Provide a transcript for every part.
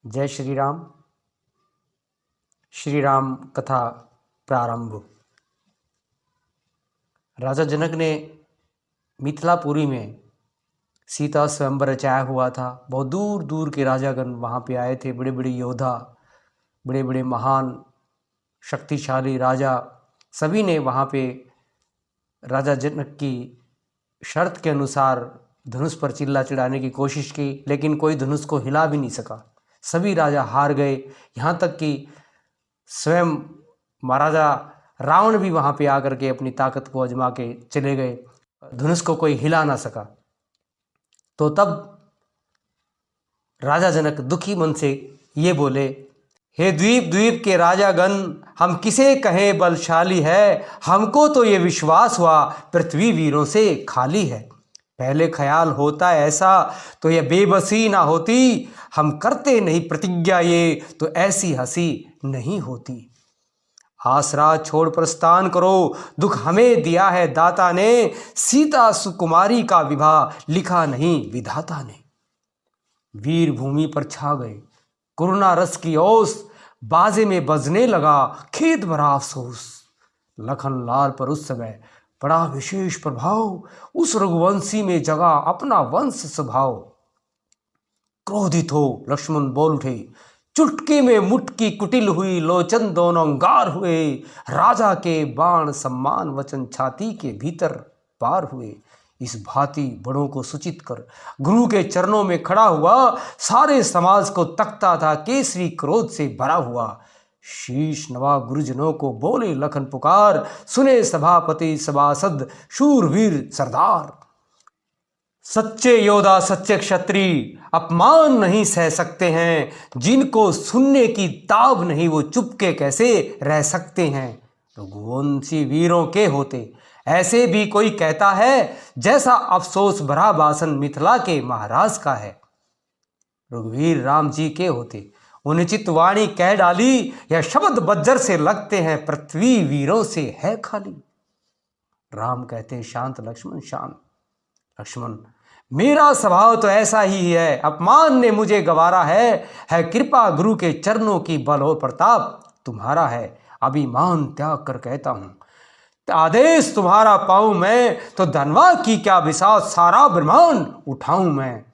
जय श्री राम। श्री राम कथा प्रारंभ। राजा जनक ने मिथिलापुरी में सीता स्वयंवर रचाया हुआ था। बहुत दूर दूर के राजागण वहाँ पे आए थे, बड़े बड़े योद्धा, बड़े बड़े महान शक्तिशाली राजा, सभी ने वहाँ पे राजा जनक की शर्त के अनुसार धनुष पर चिल्ला चढ़ाने की कोशिश की, लेकिन कोई धनुष को हिला भी नहीं सका। सभी राजा हार गए। यहाँ तक कि स्वयं महाराजा रावण भी वहाँ पे आकर के अपनी ताकत को आजमा के चले गए, धनुष को कोई हिला ना सका। तो तब राजा जनक दुखी मन से ये बोले, हे द्वीप द्वीप के राजागण, हम किसे कहें बलशाली है, हमको तो ये विश्वास हुआ पृथ्वी वीरों से खाली है। पहले ख्याल होता ऐसा तो यह बेबसी ना होती, हम करते नहीं प्रतिज्ञा ये तो ऐसी हंसी नहीं होती। आसरा छोड़ प्रस्थान करो, दुख हमें दिया है दाता ने, सीता सुकुमारी का विवाह लिखा नहीं विधाता ने। वीर भूमि पर छा गए करुणा रस की ओस, बाजे में बजने लगा खेद भरा अफसोस। लखन लाल पर उस समय बड़ा विशेष प्रभाव, उस रघुवंशी में जगा अपना वंश स्वभाव। क्रोधित हो लक्ष्मण बोल उठे, चुटकी में मुटकी कुटिल हुई, लोचन दोनों अंगार हुए। राजा के बाण सम्मान वचन छाती के भीतर पार हुए। इस भांति बड़ों को सूचित कर गुरु के चरणों में खड़ा हुआ, सारे समाज को तकता था केसरी क्रोध से भरा हुआ। शीश नवा गुरुजनों को बोले लखन पुकार, सुने सभापति सभासद शूरवीर सरदार। सच्चे योद्धा सच्चे क्षत्रिय अपमान नहीं सह सकते हैं, जिनको सुनने की ताब नहीं वो चुपके कैसे रह सकते हैं। रघुवंशी वीरों के होते ऐसे भी कोई कहता है, जैसा अफसोस भरा बासन मिथिला के महाराज का है। रघुवीर राम जी के होते उन्चित वाणी कह डाली, यह शब्द बज्जर से लगते हैं पृथ्वी वीरों से है खाली। राम कहते हैं शांत लक्ष्मण शांत। लक्ष्मण मेरा स्वभाव तो ऐसा ही है, अपमान ने मुझे गवारा है कृपा गुरु के चरणों की बल और प्रताप तुम्हारा है। अभिमान त्याग कर कहता हूं, आदेश तुम्हारा पाऊं मैं, तो धनवा की क्या विशाल सारा ब्रह्मांड उठाऊं मैं।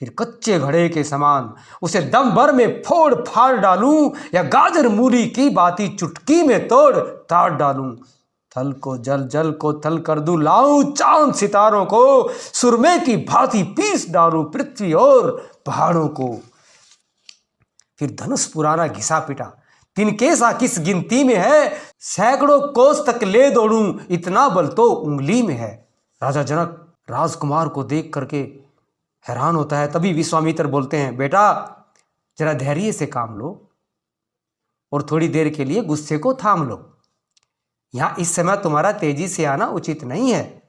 फिर कच्चे घड़े के समान उसे दम भर में फोड़ फाड़ डालूं, या गाजर मूली की बाती चुटकी में तोड़ ताड़ डालूं। थल को जल जल को थल कर दूं, लाऊं चांद सितारों को, सुरमे की भांति पीस डालूं पृथ्वी और पहाड़ों को। फिर धनुष पुराना घिसा पिटा, तिनकेसा किस गिनती में है, सैकड़ों कोस तक ले दौड़ूं, इतना बल तो उंगली में है। राजा जनक राजकुमार को देख करके हैरान होता है। तभी विश्वामित्र बोलते हैं, बेटा जरा धैर्य से काम लो और थोड़ी देर के लिए गुस्से को थाम लो। यहाँ इस समय तुम्हारा तेजी से आना उचित नहीं है,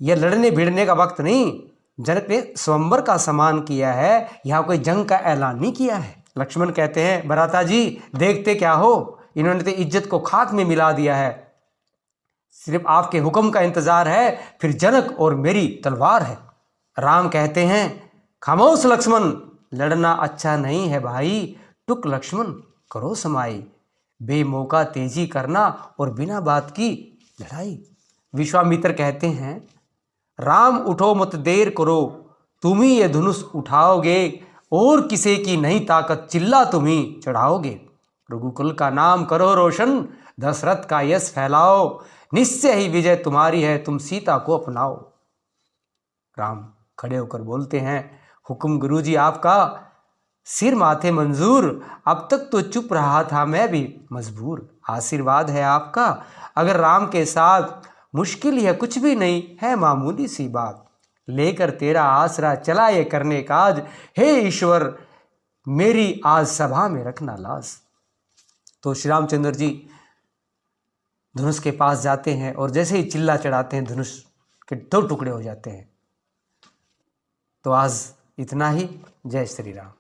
यह लड़ने भिड़ने का वक्त नहीं। जनक ने स्वयंवर का सम्मान किया है, यहाँ कोई जंग का ऐलान नहीं किया है। लक्ष्मण कहते हैं, भराता जी देखते क्या हो, इन्होंने तो इज्जत को खाक में मिला दिया है, सिर्फ आपके हुक्म का इंतजार है, फिर जनक और मेरी तलवार है। राम कहते हैं, खामोश लक्ष्मण, लड़ना अच्छा नहीं है भाई, टुक लक्ष्मण करो समाई। बेमौका तेजी करना और बिना बात की लड़ाई। विश्वामित्र कहते हैं, राम उठो मत देर करो, तुम ही ये धनुष उठाओगे, और किसी की नहीं ताकत चिल्ला तुम ही चढ़ाओगे। रघुकुल का नाम करो रोशन, दशरथ का यश फैलाओ, निश्चय ही विजय तुम्हारी है, तुम सीता को अपनाओ। राम खड़े होकर बोलते हैं, हुक्म गुरुजी आपका, सिर माथे मंजूर, अब तक तो चुप रहा था मैं भी मजबूर। आशीर्वाद है आपका, अगर राम के साथ मुश्किल है कुछ भी नहीं है, मामूली सी बात, लेकर तेरा आसरा चला ये करने काज। हे ईश्वर मेरी आज सभा में रखना लाज। तो श्री रामचंद्र जी धनुष के पास जाते हैं और जैसे ही चिल्ला चढ़ाते हैं, धनुष के दो टुकड़े हो जाते हैं। तो आज इतना ही। जय श्री राम।